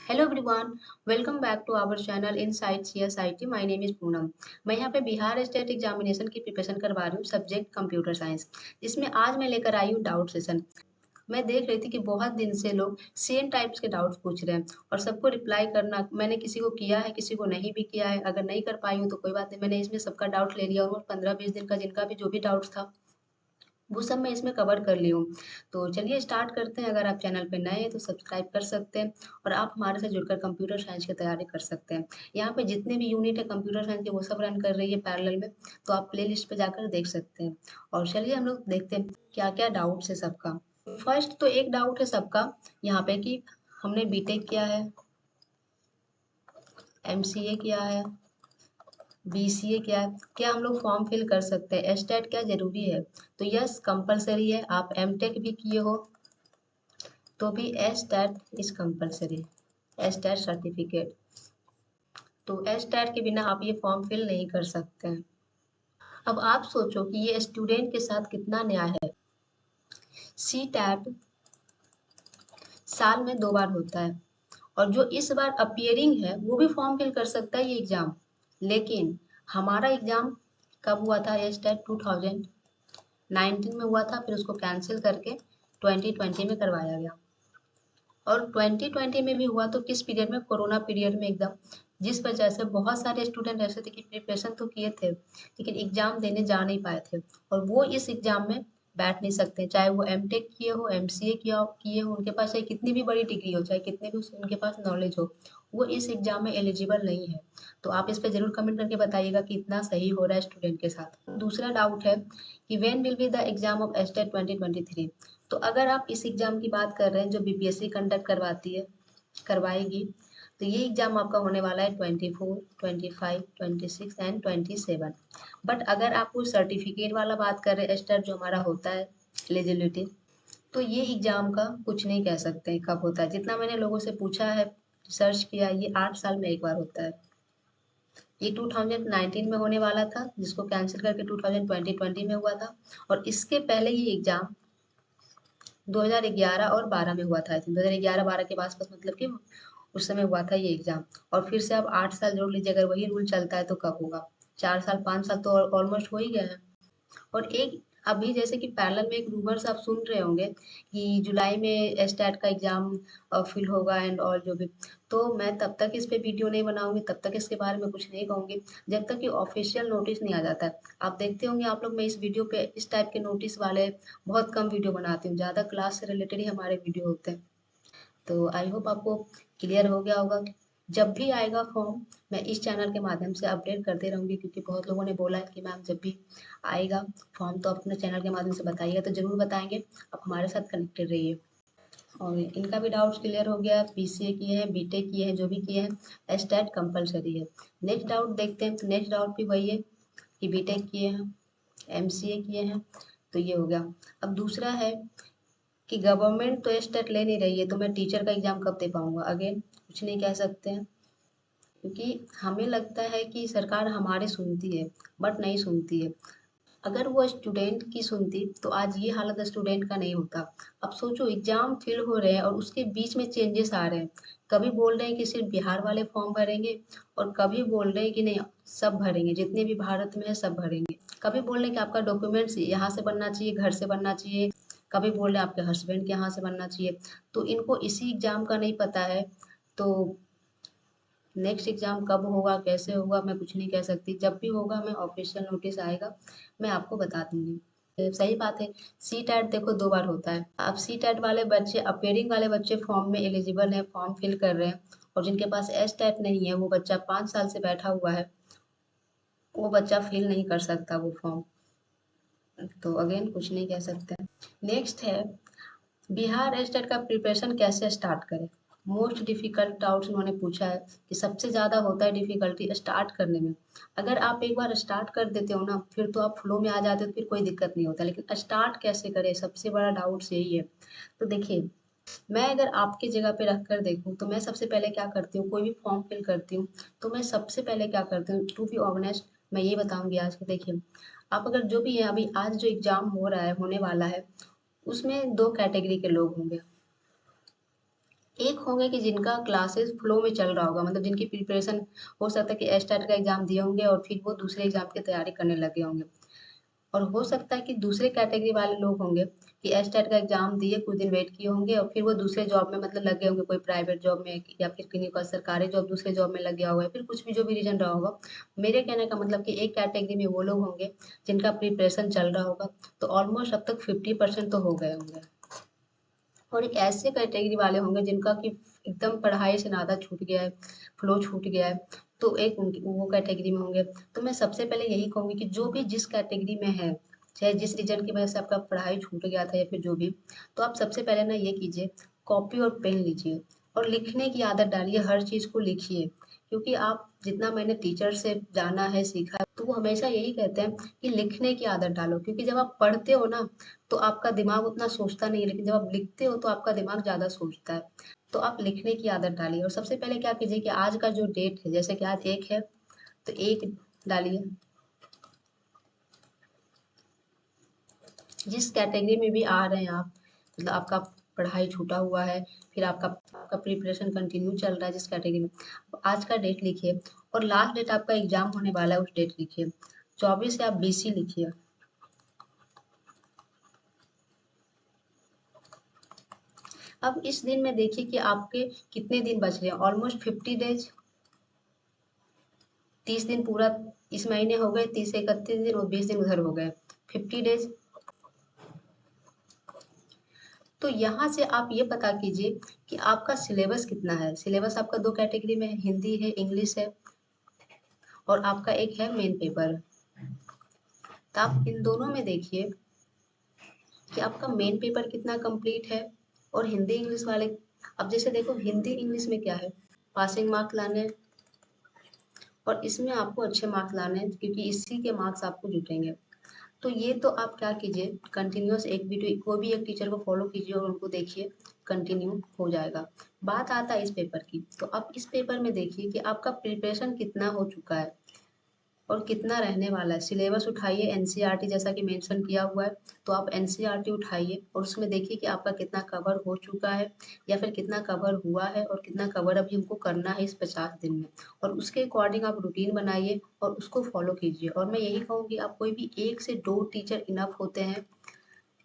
Hello everyone, welcome back to our channel inside CSIT. My name is Poonam. मैं यहाँ पे Bihar state examination की preparation करवा रही हूँ, सब्जेक्ट कंप्यूटर साइंस। इसमें आज मैं लेकर आई हूँ डाउट सेशन। मैं देख रही थी कि बहुत दिन से लोग सेम टाइप्स के डाउट्स पूछ रहे हैं और सबको रिप्लाई करना मैंने किसी को किया है, किसी को नहीं भी किया है। अगर नहीं कर पाई हूँ तो कोई बात नहीं, मैंने इसमें सबका डाउट ले लिया। ऑलमोस्ट 15-20 दिन का जिनका भी जो भी डाउट्स था वो सब मैं इसमें कवर कर ली हूँ। तो चलिए स्टार्ट करते हैं। अगर आप चैनल पे नए हैं तो सब्सक्राइब कर सकते हैं और आप हमारे साथ जुड़कर कंप्यूटर साइंस की तैयारी कर सकते हैं। यहाँ पे जितने भी यूनिट है कंप्यूटर साइंस के वो सब रन कर रही है पैरेलल में, तो आप प्लेलिस्ट पे जाकर देख सकते हैं। और चलिए हम लोग देखते हैं क्या क्या डाउट्स है सबका। फर्स्ट तो एक डाउट है सबका यहाँ पे कि हमने बीटेक किया है, एमसीए किया है, बीसीए क्या है, क्या हम लोग फॉर्म फिल कर सकते हैं, एस्टेट क्या जरूरी है? तो यस, कंपलसरी है। आप एमटेक भी किए हो तो भी estate is compulsory, estate certificate. तो एस्टेट के बिना आप ये फॉर्म फिल नहीं कर सकते हैं। अब आप सोचो कि ये स्टूडेंट के साथ कितना न्याय है। सी टैट साल में 2 बार होता है और जो इस बार अपियरिंग है वो भी फॉर्म फिल कर सकता है ये एग्जाम। लेकिन हमारा एग्जाम कब हुआ था? एस्टेट 2019 में हुआ था, फिर उसको कैंसिल करके 2020 में करवाया गया। और 2020 में भी हुआ तो किस पीरियड में? कोरोना पीरियड में एकदम। जिस वजह से बहुत सारे स्टूडेंट ऐसे थे कि प्रिपरेशन तो किए थे लेकिन एग्जाम देने जा नहीं पाए थे और वो इस एग्जाम में बैठ नहीं सकते, चाहे वो एमटेक किए हो, एमसीए किए हो, उनके पास चाहे कितनी भी बड़ी डिग्री हो, चाहे कितने भी उनके पास नॉलेज हो, वो इस एग्जाम में एलिजिबल नहीं है। तो आप इस पे जरूर कमेंट करके बताइएगा कि इतना सही हो रहा है स्टूडेंट के साथ। दूसरा डाउट है कि when will be the exam of estate 2023। तो अगर आप इस एग्जाम की बात कर रहे हैं जो बीपीएससी कंडक्ट करवाती है, करवाएगी, तो ये एग्जाम आपका होने वाला है 24, 25, 26 एंड 27। बट अगर आप कोई सर्टिफिकेट वाला बात कर रहे हैं, एस्टेट जो हमारा होता है एलिजिबिलिटी, तो ये एग्जाम का कुछ नहीं कह सकते हैं कब होता है। जितना मैंने लोगों से पूछा है, सर्च किया, ये 8 साल में एक बार होता है। ये 2019 में होने वाला था जिसको कैंसिल करके 2020 में हुआ था। और इसके पहले ये एग्जाम 2011 और 12 में हुआ था। आई थिंक 2011-12 के आसपास, मतलब कि उस समय हुआ था ये एग्जाम। और फिर से अब 8 साल जोड़ लीजिए, अगर वही रूल चलता है तो कब होगा? 4 साल 5 साल तो ऑलमोस्ट हो ही गया है। और एक अभी जैसे कि पैरेलल में एक रूमर्स आप सुन रहे होंगे कि जुलाई में एस्टेट का एग्जाम फिल होगा एंड ऑल जो भी। तो मैं तब तक इस पे वीडियो नहीं बनाऊंगी, तब तक इसके बारे में कुछ नहीं कहूंगी जब तक कि ऑफिशियल नोटिस नहीं आ जाता है। आप देखते होंगे आप लोग, मैं इस वीडियो पे इस टाइप के नोटिस वाले बहुत कम वीडियो बनाती हूँ, ज़्यादा क्लास से रिलेटेड ही हमारे वीडियो होते हैं। तो आई होप आपको क्लियर हो गया होगा। जब भी आएगा फॉर्म मैं इस चैनल के माध्यम से अपडेट करते रहूँगी, क्योंकि बहुत लोगों ने बोला है कि मैम जब भी आएगा फॉर्म तो अपने चैनल के माध्यम से बताइएगा। तो ज़रूर बताएंगे, आप हमारे साथ कनेक्टेड रहिए। और इनका भी डाउट्स क्लियर हो गया। बीसीए किए हैं, बीटेक किए हैं, जो भी किए हैं, एस्टेट कंपलसरी है। नेक्स्ट डाउट देखते हैं। तो नेक्स्ट डाउट भी वही है कि बीटेक किए हैं, एमसीए किए हैं, तो ये हो गया। अब दूसरा है कि गवर्नमेंट तो एस्टेट ले नहीं रही है तो मैं टीचर का एग्जाम कब दे पाऊंगा? अगेन कुछ नहीं कह सकते हैं, क्योंकि हमें लगता है कि सरकार हमारी सुनती है, बट नहीं सुनती है। अगर वो स्टूडेंट की सुनती तो आज ये हालत स्टूडेंट का नहीं होता। अब सोचो एग्जाम फिल हो रहे हैं और उसके बीच में चेंजेस आ रहे हैं। कभी बोल रहे हैं कि सिर्फ बिहार वाले फॉर्म भरेंगे और कभी बोल रहे हैं कि नहीं, सब भरेंगे, जितने भी भारत में है सब भरेंगे। कभी बोल रहे हैं कि आपका डॉक्यूमेंट्स यहाँ से बनना चाहिए, घर से बनना चाहिए, कभी बोल रहे हैं आपके हस्बैंड के यहाँ से बनना चाहिए। तो इनको इसी एग्जाम का नहीं पता है। तो नेक्स्ट एग्जाम कब होगा, कैसे होगा, मैं कुछ नहीं कह सकती। जब भी होगा मैं ऑफिशियल नोटिस आएगा मैं आपको बता दूंगी। सही बात है। सी टैट देखो 2 बार होता है। अब सी टैट वाले बच्चे, अपेयरिंग वाले बच्चे फॉर्म में एलिजिबल हैं, फॉर्म फिल कर रहे हैं। और जिनके पास एस टैट नहीं है वो बच्चा 5 साल से बैठा हुआ है, वो बच्चा फिल नहीं कर सकता वो फॉर्म। तो अगेन कुछ नहीं कह सकते। नेक्स्ट है बिहार एस्टेट का प्रिपरेशन कैसे स्टार्ट करें? मोस्ट डिफिकल्ट डाउट्स उन्होंने पूछा है कि सबसे ज़्यादा होता है डिफिकल्टी स्टार्ट करने में। अगर आप एक बार स्टार्ट कर देते हो ना, फिर तो आप फ्लो में आ जाते हो, फिर कोई दिक्कत नहीं होता। लेकिन स्टार्ट कैसे करें, सबसे बड़ा डाउट्स यही है। तो देखिए, मैं अगर आपकी जगह पे रख कर देखूँ तो मैं सबसे पहले क्या करती हूँ, कोई भी फॉर्म फिल करती हूँ तो मैं सबसे पहले क्या करती हूँ, टू बी ऑनेस्ट मैं ये बताऊंगी आज के। देखिए, आप अगर जो भी है, अभी आज जो एग्जाम हो रहा है, होने वाला है, उसमें 2 कैटेगरी के लोग होंगे। एक होंगे कि जिनका क्लासेस फ्लो में चल रहा होगा, मतलब जिनकी प्रिपरेशन हो सकता है कि एस्टेट का एग्जाम दिए होंगे और फिर वो दूसरे एग्जाम की तैयारी करने लगे होंगे। और हो सकता है कि दूसरे कैटेगरी वाले लोग होंगे कि एस्टेट का एग्जाम दिए, कुछ दिन वेट किए होंगे और फिर वो दूसरे जॉब में मतलब लगे होंगे, कोई प्राइवेट जॉब में या फिर किन्हीं का सरकारी जॉब दूसरे जॉब में लग गया होगा, फिर कुछ भी जो भी रीजन रहा होगा। मेरे कहने का मतलब कि एक कैटेगरी में वो लोग होंगे जिनका प्रिपरेशन चल रहा होगा, तो ऑलमोस्ट अब तक 50% तो हो गए होंगे। और एक ऐसे कैटेगरी वाले होंगे जिनका कि एकदम पढ़ाई से नाता छूट गया है, फ्लो छूट गया है, तो एक उनकी वो कैटेगरी में होंगे। तो मैं सबसे पहले यही कहूँगी कि जो भी जिस कैटेगरी में है, चाहे जिस रीजन की वजह से आपका पढ़ाई छूट गया था या फिर जो भी, तो आप सबसे पहले ना ये कीजिए, कॉपी और पेन लीजिए और लिखने की आदत डालिए, हर चीज़ को लिखिए। क्योंकि आप जितना मैंने टीचर से जाना है, सीखा है, तो वो हमेशा यही कहते हैं कि लिखने की आदत डालो, क्योंकि जब आप पढ़ते हो ना तो आपका दिमाग उतना सोचता नहीं है, लेकिन जब आप लिखते हो तो आपका दिमाग ज़्यादा सोचता है। तो आप लिखने की आदत डालिए और सबसे पहले क्या कीजिए कि आज का जो डेट है, जैसे कि आज 1 है, तो 1 डालिए। जिस कैटेगरी में भी आ रहे हैं आप, मतलब आपका पढ़ाई छूटा हुआ है, फिर आपका आपका प्रिपरेशन कंटिन्यू चल रहा है जिस कैटेगरी में, तो आज का डेट लिखिए और लास्ट डेट आपका एग्ज़ाम होने वाला है उस डेट लिखिए। 24 या 20 ही लिखिए। अब इस दिन में देखिए कि आपके कितने दिन बच रहे हैं, ऑलमोस्ट 50 डेज़, 30 दिन पूरा इस महीने हो गए, 30 से 31 दिन और 20 दिन उधर हो गए, 50 डेज। तो यहाँ से आप ये पता कीजिए कि आपका सिलेबस कितना है। सिलेबस आपका दो कैटेगरी में है, हिंदी है, इंग्लिश है, और आपका एक है मेन पेपर। तो आप इन दोनों में देखिए कि आपका मेन पेपर कितना कंप्लीट है और हिंदी इंग्लिश वाले। अब जैसे देखो हिंदी इंग्लिश में क्या है, पासिंग मार्क लाने हैं और इसमें आपको अच्छे मार्क्स लाने हैं, क्योंकि इसी के मार्क्स आपको जुटेंगे। तो ये तो आप क्या कीजिए, कंटिन्यूअस एक वीडियो कोई भी एक टीचर को फॉलो कीजिए और उनको देखिए, कंटिन्यू हो जाएगा। बात आता है इस पेपर की, तो आप इस पेपर में देखिए कि आपका प्रिपरेशन कितना हो चुका है और कितना रहने वाला है। सिलेबस उठाइए, एनसीईआरटी जैसा कि मेंशन किया हुआ है, तो आप एनसीईआरटी उठाइए और उसमें देखिए कि आपका कितना कवर हो चुका है या फिर कितना कवर हुआ है और कितना कवर अभी हमको करना है इस 50 दिन में। और उसके अकॉर्डिंग आप रूटीन बनाइए और उसको फॉलो कीजिए। और मैं यही कहूँगी, आप कोई भी 1 से 2 टीचर इनफ होते हैं,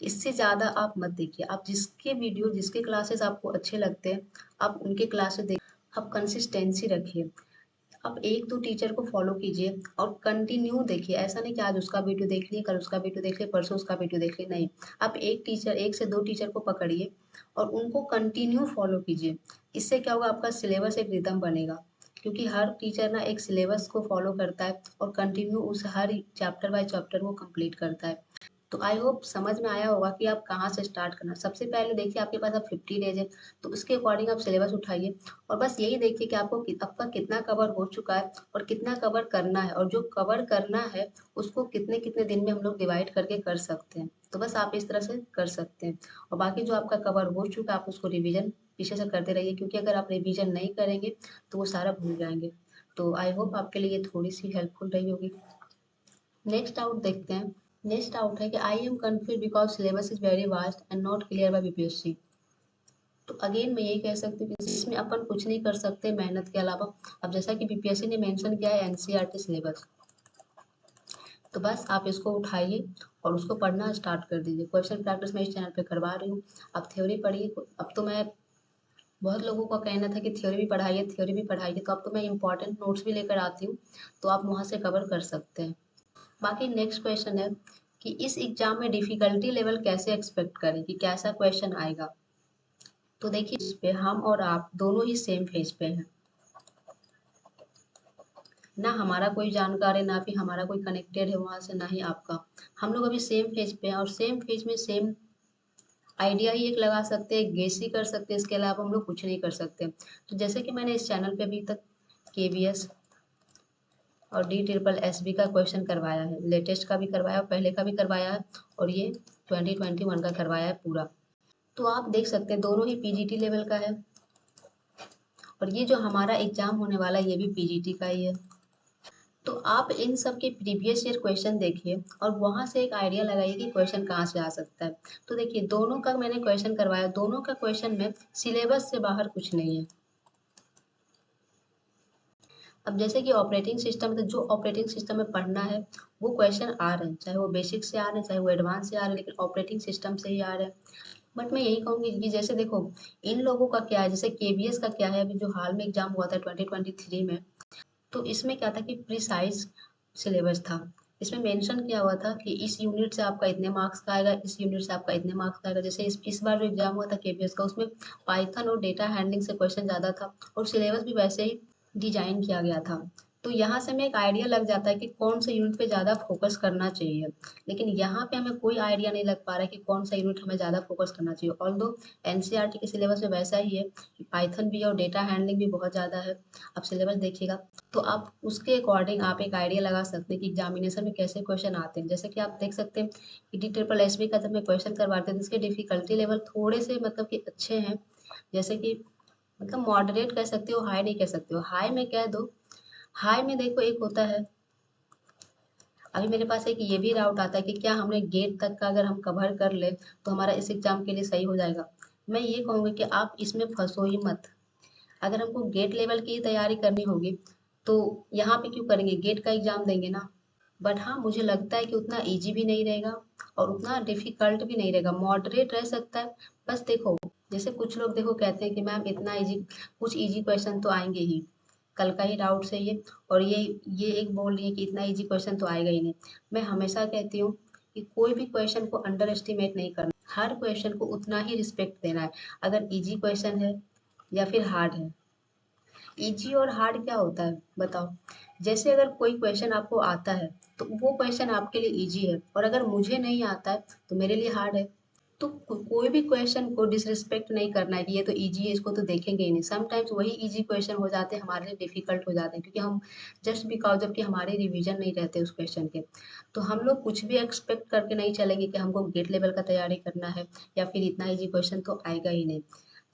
इससे ज़्यादा आप मत देखिए। आप जिसके वीडियो, जिसके क्लासेस आपको अच्छे लगते हैं, आप उनके क्लासेस देखिए, आप कंसिस्टेंसी रखिए। आप 1-2 टीचर को फॉलो कीजिए और कंटिन्यू देखिए। ऐसा नहीं कि आज उसका वीडियो देख लिए, कल उसका वीडियो देख लिए, परसों उसका वीडियो देख लिए, नहीं। आप एक टीचर, 1 से 2 टीचर को पकड़िए और उनको कंटिन्यू फॉलो कीजिए। इससे क्या होगा, आपका सिलेबस एक रिदम बनेगा, क्योंकि हर टीचर ना एक सिलेबस को फॉलो करता है और कंटिन्यू उस हर चैप्टर बाय चैप्टर को कंप्लीट करता है। तो आई होप समझ में आया होगा कि आप कहाँ से स्टार्ट करना। सबसे पहले देखिए आपके पास अब 50 डेज है, तो उसके अकॉर्डिंग आप सिलेबस उठाइए और बस यही देखिए कि आपको आपका कितना कवर हो चुका है और कितना कवर करना है, और जो कवर करना है उसको कितने कितने दिन में हम लोग डिवाइड करके कर सकते हैं। तो बस आप इस तरह से कर सकते हैं और बाकी जो आपका कवर हो चुका है आप उसको रिविजन पीछे से करते रहिए, क्योंकि अगर आप रिविजन नहीं करेंगे तो वो सारा भूल जाएंगे। तो आई होप आपके लिए ये थोड़ी सी हेल्पफुल रही होगी। नेक्स्ट आउट देखते हैं। नेक्स्ट आउट है कि I am confuse because syllabus is very vast and not clear by BPSC. तो अगेन मैं यही कह सकती हूँ कि इसमें अपन कुछ नहीं कर सकते मेहनत के अलावा। अब जैसा कि बीपीएससी ने मेंशन किया है एनसीईआरटी सिलेबस, तो बस आप इसको उठाइए और उसको पढ़ना स्टार्ट कर दीजिए। क्वेश्चन प्रैक्टिस मैं इस चैनल पे करवा रही हूँ, आप थ्योरी पढ़िए। अब तो मैं, बहुत लोगों का कहना था कि थ्योरी भी पढ़ाइए, थ्योरी भी पढ़ाइए, तो अब तो मैं इंपॉर्टेंट नोट्स भी लेकर आती हूँ, तो आप वहाँ से कवर कर सकते हैं। बाकी नेक्स्ट क्वेश्चन है कि इस एग्जाम में डिफिकल्टी लेवल कैसे एक्सपेक्ट करें, कि कैसा क्वेश्चन आएगा। तो देखिए इस पे हम और आप दोनों ही सेम फेज पे हैं, ना हमारा कोई जानकार है, ना भी हमारा कोई कनेक्टेड है वहाँ से, ना ही आपका। हम लोग अभी सेम फेज पे हैं और सेम फेज में सेम आइडिया ही एक लगा सकते हैं, गेस ही कर सकते हैं, इसके अलावा हम लोग कुछ नहीं कर सकते। तो जैसे कि मैंने इस चैनल पे अभी तक केवीएस और डी ट्रिपल एस बी का क्वेश्चन करवाया है, लेटेस्ट का भी करवाया, पहले का भी करवाया है और ये 2021 का करवाया है पूरा। तो आप देख सकते हैं दोनों ही पीजीटी लेवल का है और ये जो हमारा एग्जाम होने वाला है ये भी पीजीटी का ही है। तो तो आप इन सब के प्रीवियस ईयर क्वेश्चन देखिए और वहाँ से एक आइडिया लगाइए कि क्वेश्चन कहाँ से आ सकता है। तो देखिए दोनों का मैंने क्वेश्चन करवाया, दोनों का क्वेश्चन में सिलेबस से बाहर कुछ नहीं है। अब जैसे कि ऑपरेटिंग सिस्टम, तो जो ऑपरेटिंग सिस्टम में पढ़ना है वो क्वेश्चन आ रहे हैं, चाहे वो बेसिक से आ रहे हैं चाहे वो एडवांस से आ रहे हैं, लेकिन ऑपरेटिंग सिस्टम से ही आ रहे हैं। बट मैं यही कहूँगी कि जैसे देखो इन लोगों का क्या है, जैसे केवीएस का क्या है, अभी जो हाल में एग्जाम हुआ था 2023 में, तो इसमें क्या था कि प्रिसाइज सिलेबस था। इसमें मेंशन किया हुआ था कि इस यूनिट से आपका इतने मार्क्स का आएगा, इस यूनिट से आपका इतने मार्क्स का आएगा। जैसे इस बार जो एग्जाम हुआ था केवीएस का, उसमें पाइथन और डेटा हैंडलिंग से क्वेश्चन ज़्यादा था और सिलेबस भी वैसे ही डिजाइन किया गया था। तो यहाँ से हमें एक आइडिया लग जाता है कि कौन से यूनिट पे ज़्यादा फोकस करना चाहिए, लेकिन यहाँ पे हमें कोई आइडिया नहीं लग पा रहा है कि कौन सा यूनिट हमें ज़्यादा फोकस करना चाहिए। ऑल्दो एनसीईआरटी के सिलेबस में वैसा ही है कि पाइथन भी है और डेटा हैंडलिंग भी बहुत ज़्यादा है। आप सिलेबस देखिएगा तो आप उसके अकॉर्डिंग आप एक आइडिया लगा सकते हैं कि एग्जामिनेशन में कैसे क्वेश्चन आते हैं। जैसे कि आप देख सकते हैं कि डी ट्रिपल एस बी का जब मैं क्वेश्चन करवाते थे, इसके डिफिकल्टी लेवल थोड़े से मतलब कि अच्छे हैं। जैसे कि मतलब मॉडरेट कह सकते हो, हाई नहीं कह सकते हो। हाई में कह दो, हाई में देखो एक होता है, अभी मेरे पास एक ये भी डाउट आता है कि क्या हमने गेट तक का अगर हम कवर कर ले तो हमारा इस एग्जाम के लिए सही हो जाएगा। मैं ये कहूँगी कि आप इसमें फंसो ही मत। अगर हमको गेट लेवल की तैयारी करनी होगी तो यहाँ पे क्यों करेंगे, गेट का एग्जाम देंगे ना। बट हाँ मुझे लगता है कि उतना इजी भी नहीं रहेगा और उतना डिफिकल्ट भी नहीं रहेगा, मॉडरेट रह सकता है। बस देखो जैसे कुछ लोग देखो कहते हैं कि मैम इतना इजी, कुछ इजी क्वेश्चन तो आएंगे ही, कल का ही डाउट से ये, और ये एक बोल रही है कि इतना इजी क्वेश्चन तो आएगा ही नहीं। मैं हमेशा कहती हूँ कि कोई भी क्वेश्चन को अंडर एस्टिमेट नहीं करना, हर क्वेश्चन को उतना ही रिस्पेक्ट देना है, अगर इजी क्वेश्चन है या फिर हार्ड है। इजी और हार्ड क्या होता है बताओ। जैसे अगर कोई क्वेश्चन आपको आता है तो वो क्वेश्चन आपके लिए इजी है, और अगर मुझे नहीं आता है तो मेरे लिए हार्ड है। तो कोई भी क्वेश्चन को डिसरिस्पेक्ट नहीं करना है कि ये तो इजी है इसको तो देखेंगे ही नहीं। समटाइम्स वही इजी क्वेश्चन हो जाते हैं हमारे लिए डिफिकल्ट हो जाते हैं, क्योंकि हम जस्ट बिकॉज जबकि हमारे रिवीजन नहीं रहते उस क्वेश्चन के। तो हम लोग कुछ भी एक्सपेक्ट करके नहीं चलेंगे कि हमको गेट लेवल का तैयारी करना है या फिर इतना इजी क्वेश्चन तो आएगा ही नहीं।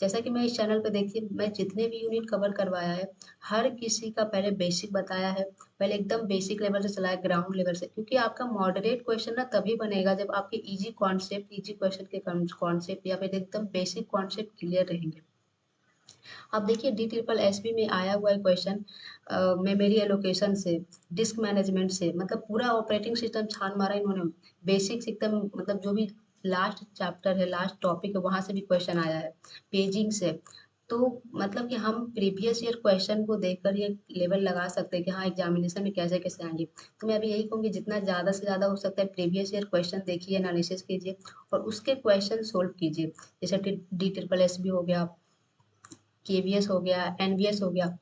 जैसा कि मैं इस चैनल पे देखिए मैं जितने भी यूनिट कवर करवाया है, हर किसी का पहले बेसिक बताया है, पहले एकदम बेसिक लेवल से चलाया, ग्राउंड लेवल से, क्योंकि आपका मॉडरेट क्वेश्चन ना तभी बनेगा जब आपके इजी कॉन्सेप्ट, इजी क्वेश्चन के कॉन्सेप्ट या फिर एकदम बेसिक कॉन्सेप्ट क्लियर रहेंगे। अब देखिए डी ट्रिपल एस बी में आया हुआ है क्वेश्चन मेमोरी एलोकेशन से, डिस्क मैनेजमेंट से, मतलब पूरा ऑपरेटिंग सिस्टम छान मारा इन्होंने। बेसिक्स एकदम मतलब जो भी लास्ट चैप्टर है, लास्ट टॉपिक है, वहां से भी क्वेश्चन आया है, पेजिंग से। तो मतलब कि हम प्रीवियस ईयर क्वेश्चन को देखकर ये लेवल लगा सकते हैं कि हाँ एग्जामिनेशन में कैसे कैसे आएंगे। तो मैं अभी यही कहूँगी जितना ज़्यादा से ज़्यादा हो सकता है प्रीवियस ईयर क्वेश्चन देखिए, एनालिसिस कीजिए और उसके क्वेश्चन सोल्व कीजिए। जैसे डी ट्रिपल एस बी हो गया, केवीएस हो गया, एनवीएस हो गया,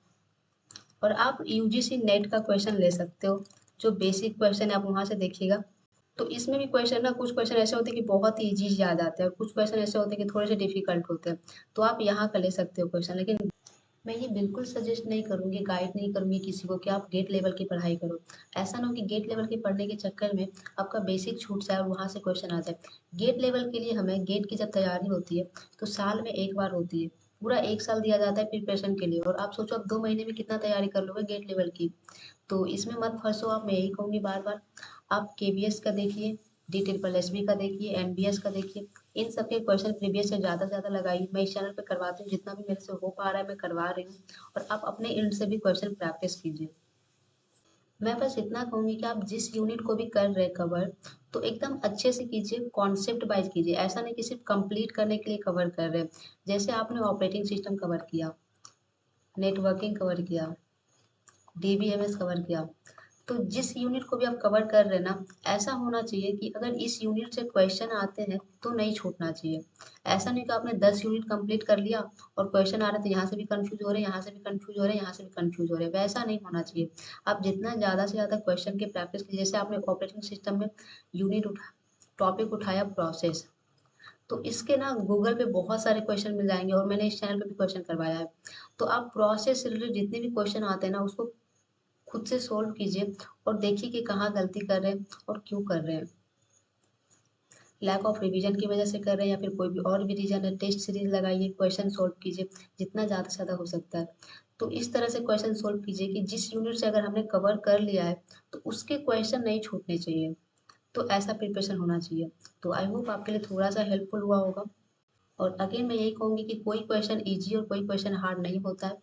और आप यूजीसी नेट का क्वेश्चन ले सकते हो। जो बेसिक क्वेश्चन है आप वहां से देखिएगा। तो इसमें भी क्वेश्चन ना, कुछ क्वेश्चन ऐसे होते हैं कि बहुत ही इजी आ जाते हैं और कुछ क्वेश्चन ऐसे होते हैं कि थोड़े से डिफिकल्ट होते हैं। तो आप यहाँ का ले सकते हो क्वेश्चन, लेकिन मैं ये बिल्कुल सजेस्ट नहीं करूंगी, गाइड नहीं करूंगी किसी को कि आप गेट लेवल की पढ़ाई करो। ऐसा ना हो कि गेट लेवल की पढ़ने के चक्कर में आपका बेसिक छूट जाए और वहां से क्वेश्चन आ जाए। गेट लेवल के लिए हमें गेट की जब तैयारी होती है तो साल में एक बार होती है, पूरा एक साल दिया जाता है प्रिपरेशन के लिए, और आप सोचो आप 2 महीने में कितना तैयारी कर लोगे गेट लेवल की। तो इसमें मत फंसो आप, मैं यही कहूँगी बार बार। आप केवीएस का देखिए, डी ट्रिपल एस बी का देखिए, एनबीएस का देखिए, इन सब के क्वेश्चन प्रीवियस से ज़्यादा से ज़्यादा लगाइए। मैं इस चैनल पे करवाती हूँ, जितना भी मेरे से हो पा रहा है मैं करवा रही हूँ, और आप अपने एंड से भी क्वेश्चन प्रैक्टिस कीजिए। मैं बस इतना कहूँगी कि आप जिस यूनिट को भी कर रहे हैं कवर, तो एकदम अच्छे से कीजिए, कॉन्सेप्ट वाइज कीजिए। ऐसा नहीं कि सिर्फ कंप्लीट करने के लिए कवर कर रहे हैं। जैसे आपने ऑपरेटिंग सिस्टम कवर किया, नेटवर्किंग कवर किया, डीबीएमएस कवर किया, तो जिस यूनिट को भी आप कवर कर रहे हैं ना, ऐसा होना चाहिए कि अगर इस यूनिट से क्वेश्चन आते हैं तो नहीं छूटना चाहिए। ऐसा नहीं कि आपने 10 यूनिट कंप्लीट कर लिया और क्वेश्चन आ रहे थे, यहाँ से भी कंफ्यूज हो रहे हैं, यहाँ से भी कंफ्यूज हो रहे हैं, यहाँ से भी कंफ्यूज हो रहे हैं, वैसा नहीं होना चाहिए। आप जितना ज़्यादा से ज़्यादा क्वेश्चन की प्रैक्टिस कीजिए। जैसे आपने ऑपरेटिंग सिस्टम में यूनिट उठा, टॉपिक उठाया प्रोसेस, तो इसके ना गूगल पे बहुत सारे क्वेश्चन मिल जाएंगे और मैंने इस चैनल पे भी क्वेश्चन करवाया है। तो आप प्रोसेस से रिलेटेड जितने भी क्वेश्चन आते हैं ना उसको खुद से सोल्व कीजिए और देखिए कि कहाँ गलती कर रहे हैं और क्यों कर रहे हैं। लैक ऑफ रिवीजन की वजह से कर रहे हैं या फिर कोई भी और भी रीजन है, टेस्ट सीरीज लगाइए, क्वेश्चन सोल्व कीजिए जितना ज़्यादा से ज़्यादा हो सकता है। तो इस तरह से क्वेश्चन सोल्व कीजिए कि जिस यूनिट से अगर हमने कवर कर लिया है तो उसके क्वेश्चन नहीं छूटने चाहिए। तो ऐसा प्रिपरेशन होना चाहिए। तो आई होप आपके लिए थोड़ा सा हेल्पफुल हुआ होगा। और अगेन मैं यही कहूँगी कि कोई क्वेश्चन ईजी और कोई क्वेश्चन हार्ड नहीं होता है।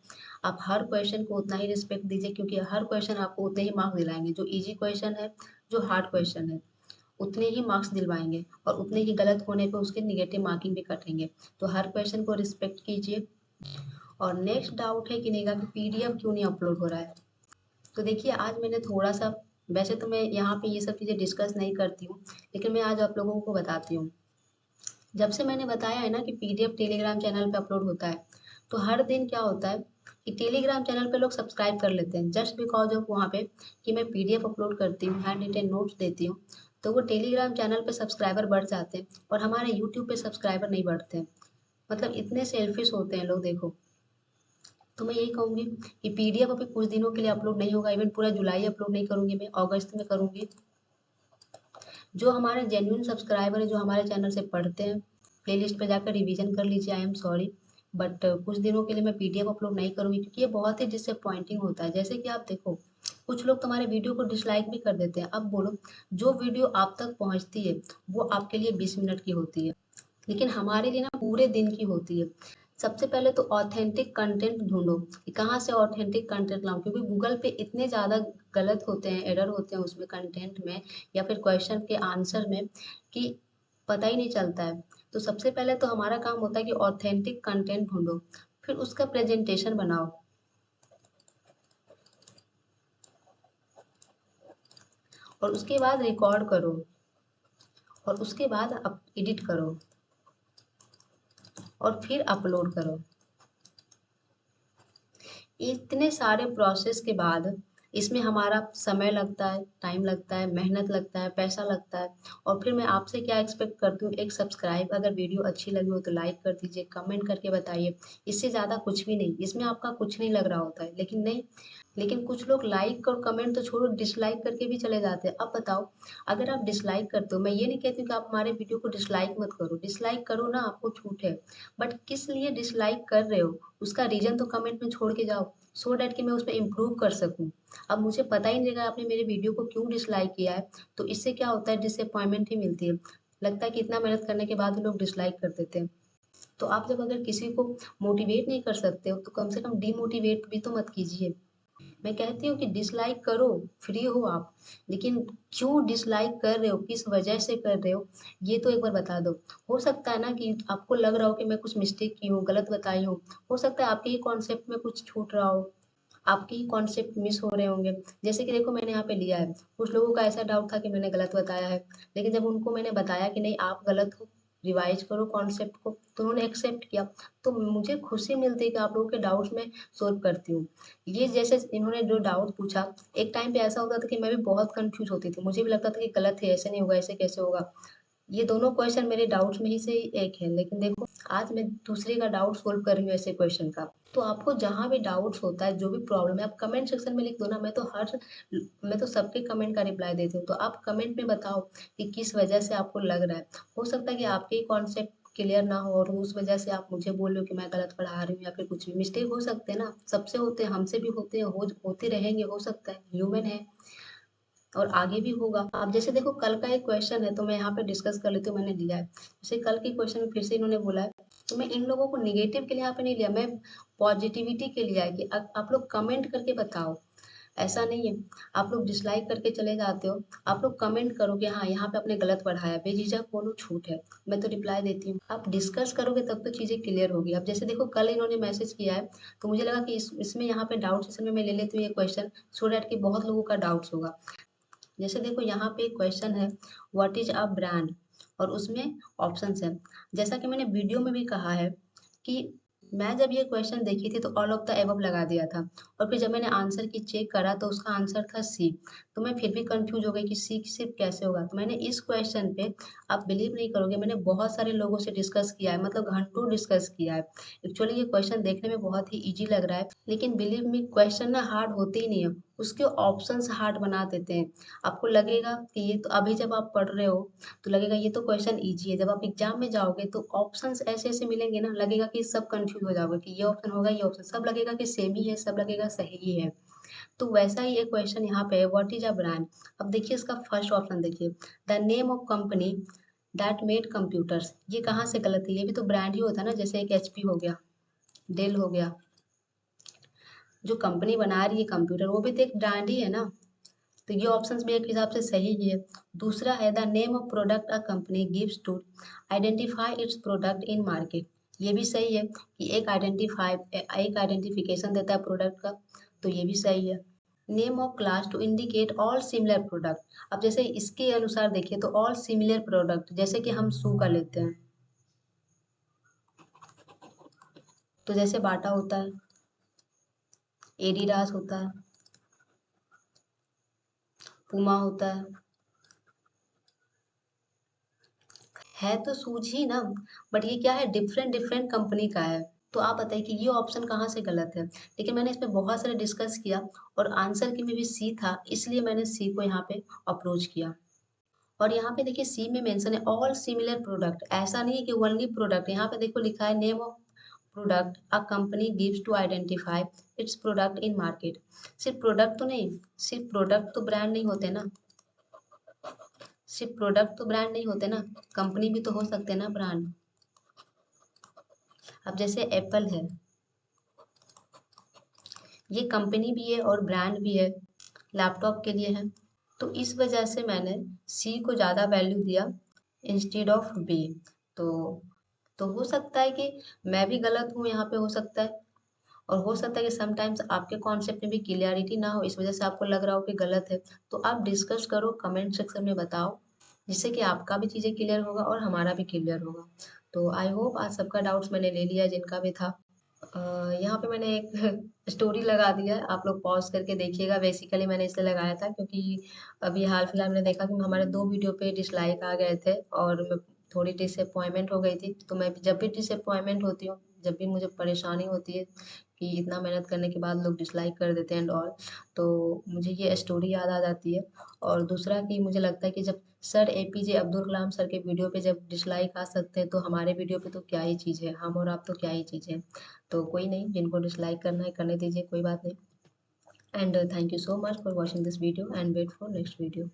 आप हर क्वेश्चन को उतना ही रिस्पेक्ट दीजिए, क्योंकि हर क्वेश्चन आपको उतने ही मार्क्स दिलाएंगे। जो ईजी क्वेश्चन है, जो हार्ड क्वेश्चन है, उतने ही मार्क्स दिलवाएंगे और उतने ही गलत होने पे उसके निगेटिव मार्किंग भी कटेंगे। तो हर क्वेश्चन को रिस्पेक्ट कीजिए। और नेक्स्ट डाउट है कि निगा की पीडीएफ क्यों नहीं अपलोड हो रहा है। तो देखिए, आज मैंने थोड़ा सा, वैसे तो मैं यहाँ पे ये सब चीज़ें डिस्कस नहीं करती हूँ, लेकिन मैं आज आप लोगों को बताती हूँ। जब से मैंने बताया है ना कि पीडीएफ टेलीग्राम चैनल पे अपलोड होता है, तो हर दिन क्या होता है कि टेलीग्राम चैनल पे लोग सब्सक्राइब कर लेते हैं जस्ट बिकॉज ऑफ वहाँ पे कि मैं पीडीएफ अपलोड करती हूँ, हैंड रिटेन नोट्स देती हूँ। तो वो टेलीग्राम चैनल पे सब्सक्राइबर बढ़ जाते हैं और हमारे यूट्यूब पे सब्सक्राइबर नहीं बढ़ते हैं। मतलब इतने सेल्फिश होते हैं लोग, देखो। तो मैं यही कहूँगी कि पीडीएफ अभी कुछ दिनों के लिए अपलोड नहीं होगा, इवन पूरा जुलाई अपलोड नहीं करूँगी, मैं अगस्त में करूँगी। जो हमारे जेन्युइन सब्सक्राइबर है, जो हमारे चैनल से पढ़ते हैं, प्लेलिस्ट पे जाकर रिवीजन कर लीजिए। आई एम सॉरी, बट कुछ दिनों के लिए मैं पीडीएफ अपलोड नहीं करूँगी, क्योंकि ये बहुत ही डिसअपॉइंटिंग होता है। जैसे कि आप देखो, कुछ लोग तुम्हारे वीडियो को डिसलाइक भी कर देते हैं। अब बोलो, जो वीडियो आप तक पहुँचती है वो आपके लिए 20 मिनट की होती है, लेकिन हमारे लिए ना पूरे दिन की होती है। सबसे पहले तो ऑथेंटिक कंटेंट ढूंढो कि कहाँ से ऑथेंटिक कंटेंट लाऊं, क्योंकि गूगल पे इतने ज़्यादा गलत होते हैं, एरर होते हैं उसमें कंटेंट में या फिर क्वेश्चन के आंसर में, कि पता ही नहीं चलता है। तो सबसे पहले तो हमारा काम होता है कि ऑथेंटिक कंटेंट ढूंढो, फिर उसका प्रेजेंटेशन बनाओ, और उसके बाद रिकॉर्ड करो, और उसके बाद एडिट करो, और फिर अपलोड करो। इतने सारे प्रोसेस के बाद इसमें हमारा समय लगता है, टाइम लगता है, मेहनत लगता है, पैसा लगता है। और फिर मैं आपसे क्या एक्सपेक्ट करती हूँ, एक सब्सक्राइब, अगर वीडियो अच्छी लगी हो तो लाइक कर दीजिए, कमेंट करके बताइए। इससे ज़्यादा कुछ भी नहीं, इसमें आपका कुछ नहीं लग रहा होता है। लेकिन नहीं, लेकिन कुछ लोग लाइक और कमेंट तो छोड़ो, डिसलाइक करके भी चले जाते हैं। अब बताओ, अगर आप डिसलाइक करते हो, मैं ये नहीं कहती हूँ कि आप हमारे वीडियो को डिसलाइक मत करो, डिसलाइक करो ना, आपको छूट है। बट किस लिए डिसलाइक कर रहे हो, उसका रीज़न तो कमेंट में छोड़ के जाओ, सो डैट कि मैं उस पर इम्प्रूव कर सकूँ। अब मुझे पता ही नहीं लगा आपने मेरे वीडियो को क्यों डिसलाइक किया है, तो इससे क्या होता है, डिसअपॉइंटमेंट ही मिलती है। लगता है कि इतना मेहनत करने के बाद भी लोग डिसलाइक कर देते हैं। तो आप जब अगर किसी को मोटिवेट नहीं कर सकते हो, तो कम से कम डीमोटिवेट भी तो मत कीजिए। मैं कहती हूँ कि डिसलाइक करो, फ्री हो आप, लेकिन क्यों डिसलाइक कर रहे हो, किस वजह से कर रहे हो, ये तो एक बार बता दो। हो सकता है ना कि आपको लग रहा हो कि मैं कुछ मिस्टेक की हूँ, गलत बताई हूँ। हो सकता है आपके ही कॉन्सेप्ट में कुछ छूट रहा हो, आपके ही कॉन्सेप्ट मिस हो रहे होंगे। जैसे कि देखो, मैंने यहाँ पे लिया है, कुछ लोगों का ऐसा डाउट था कि मैंने गलत बताया है, लेकिन जब उनको मैंने बताया कि नहीं आप गलत हो, रिवाइज करो कॉन्सेप्ट को, तो उन्होंने एक्सेप्ट किया। तो मुझे खुशी मिलती है कि आप लोगों के डाउट्स में सोल्व करती हूँ। ये जैसे इन्होंने जो डाउट पूछा, एक टाइम पे ऐसा होता था कि मैं भी बहुत कंफ्यूज होती थी, मुझे भी लगता था कि गलत है, ऐसे नहीं होगा, ऐसे कैसे होगा। ये दोनों क्वेश्चन मेरे डाउट्स में ही से एक है, लेकिन देखो आज मैं दूसरे का डाउट सोल्व कर रही हूँ ऐसे क्वेश्चन का। तो आपको जहाँ भी डाउट्स होता है, जो भी प्रॉब्लम है, आप कमेंट सेक्शन में लिख दो ना। मैं तो सबके कमेंट का रिप्लाई देती हूँ। तो आप कमेंट में बताओ कि किस वजह से आपको लग रहा है। हो सकता है कि आपके ही कॉन्सेप्ट क्लियर ना हो और उस वजह से आप मुझे बोल रहे हो कि मैं गलत पढ़ा रही हूँ, या फिर कुछ भी मिस्टेक हो सकते हैं ना, सबसे होते हैं, हमसे भी होते हैं, होते रहेंगे, हो सकता है, ह्यूमन है और आगे भी होगा। अब जैसे देखो, कल का एक क्वेश्चन है, तो मैं यहाँ पे डिस्कस कर लेती हूँ, मैंने लिया है। जैसे कल के क्वेश्चन में फिर से इन्होंने बोला है, तो मैं इन लोगों को निगेटिव के लिए यहाँ पे नहीं लिया, मैं पॉजिटिविटी के लिए है कि आप लोग कमेंट करके बताओ। ऐसा नहीं है आप लोग डिसलाइक करके चले जाते हो, आप लोग कमेंट करो कि हाँ यहाँ पे आपने गलत पढ़ाया, बेझिझक बोलो, छूट है, मैं तो रिप्लाई देती हूँ। आप डिस्कस करोगे तब तो चीज़ें क्लियर होगी। अब जैसे देखो, कल इन्होंने मैसेज किया है, तो मुझे लगा कि इसमें यहाँ पे डाउट सेशन में मैं ले लेती हूँ ये क्वेश्चन, सो डैट कि बहुत लोगों का डाउट्स होगा। जैसे देखो, यहाँ पे एक क्वेश्चन है, व्हाट इज अ ब्रांड, और उसमें ऑप्शंस है। जैसा कि मैंने वीडियो में भी कहा है कि मैं जब ये क्वेश्चन देखी थी तो ऑल ऑफ द एबव लगा दिया था, और फिर जब मैंने आंसर की चेक करा तो उसका आंसर था सी। तो मैं फिर भी कंफ्यूज हो गई कि सी सिर्फ कैसे होगा। तो मैंने इस क्वेश्चन पे, आप बिलीव नहीं करोगे, मैंने बहुत सारे लोगों से डिस्कस किया है, मतलब घंटों डिस्कस किया है। एक्चुअली ये क्वेश्चन देखने में बहुत ही ईजी लग रहा है, लेकिन बिलीव मी, क्वेश्चन ना हार्ड होते ही नहीं है, उसके ऑप्शंस हार्ड बना देते हैं। आपको लगेगा कि ये तो अभी जब आप पढ़ रहे हो तो लगेगा ये तो क्वेश्चन ईज़ी है, जब आप एग्ज़ाम में जाओगे तो ऑप्शंस ऐसे-ऐसे मिलेंगे ना, लगेगा कि सब कन्फ्यूज़ हो जाओगे कि ये ऑप्शन होगा, ये ऑप्शन, सब लगेगा कि सेम ही है, सब लगेगा सही ही है। तो वैसा ही एक क्वेश्चन यहाँ पे है, व्हाट इज़ अ ब्रांड? अब देखिए इसका फर्स्ट ऑप्शन देखिए, the name of company that made computers. ये कहाँ से गलत है? ये भी तो ब्रांड ही होता है ना, जैसे एक एचपी हो गया, डेल हो गया, जो कंपनी बना रही है कंप्यूटर वो भी तो एक ब्रांड ही है ना। तो ये ऑप्शंस भी एक हिसाब से सही ही है। दूसरा है the name of product a company gives to identify its product in market. ये भी सही है कि एक आइडेंटिफिकेशन देता है प्रोडक्ट का, तो ये भी सही है। Name of class to indicate all similar product. अब जैसे इसके अनुसार देखिए तो ऑल सिमिलर प्रोडक्ट, जैसे कि हम शू का लेते हैं, तो जैसे बाटा होता है, एडिडास होता है, पूमा होता है तो शूज ही ना, बट ये क्या है, डिफरेंट डिफरेंट कंपनी का है। तो आप बताइए कि ये ऑप्शन कहाँ से गलत है? लेकिन मैंने इसमें बहुत सारे डिस्कस किया और आंसर की में भी सी था, इसलिए मैंने सी को यहाँ पे अप्रोच किया। और यहाँ पे देखिए सी में मेंशन है ऑल सिमिलर प्रोडक्ट, ऐसा नहीं है कि ओनली प्रोडक्ट, यहाँ पे देखो लिखा है name of product a company gives to identify its product in market. सिर्फ प्रोडक्ट तो नहीं, सिर्फ प्रोडक्ट तो ब्रांड नहीं होते ना, सिर्फ प्रोडक्ट तो ब्रांड नहीं होते ना, कंपनी भी तो हो सकते हैं ना ब्रांड। अब जैसे एप्पल है, ये कंपनी भी है और ब्रांड भी है, लैपटॉप के लिए है। तो इस वजह से मैंने सी को ज़्यादा वैल्यू दिया इंस्टेड ऑफ बी। तो हो सकता है कि मैं भी गलत हूँ यहाँ पे, हो सकता है, और हो सकता है कि समटाइम्स आपके कॉन्सेप्ट में भी क्लियरिटी ना हो, इस वजह से आपको लग रहा हो कि गलत है। तो आप डिस्कस करो, कमेंट सेक्शन में बताओ, जिससे कि आपका भी चीज़ें क्लियर होगा और हमारा भी क्लियर होगा। तो आई होप आज सबका डाउट्स मैंने ले लिया जिनका भी था। अ, यहाँ पे मैंने एक स्टोरी लगा दिया है, आप लोग पॉज़ करके देखिएगा। बेसिकली मैंने इसलिए लगाया था क्योंकि अभी हाल-फिलहाल मैंने देखा कि हमारे 2 वीडियो पे डिसलाइक आ गए थे और मैं थोड़ी डिसअपॉइंटमेंट हो गई थी। तो मैं जब भी डिसअपॉइंटमेंट होती हूँ, जब भी मुझे परेशानी होती है कि इतना मेहनत करने के बाद लोग डिसलाइक कर देते हैं एंड ऑल, तो मुझे ये स्टोरी याद आ जाती है। और दूसरा कि मुझे लगता है कि जब sir APJ Abdul Kalam sir के वीडियो पे जब डिसलाइक आ सकते हैं, तो हमारे वीडियो पे तो क्या ही चीज़ है, हम और आप तो क्या ही चीज़ है। तो कोई नहीं, जिनको डिसलाइक करना है करने दीजिए, कोई बात नहीं। And thank you so much for watching this video and wait for next video.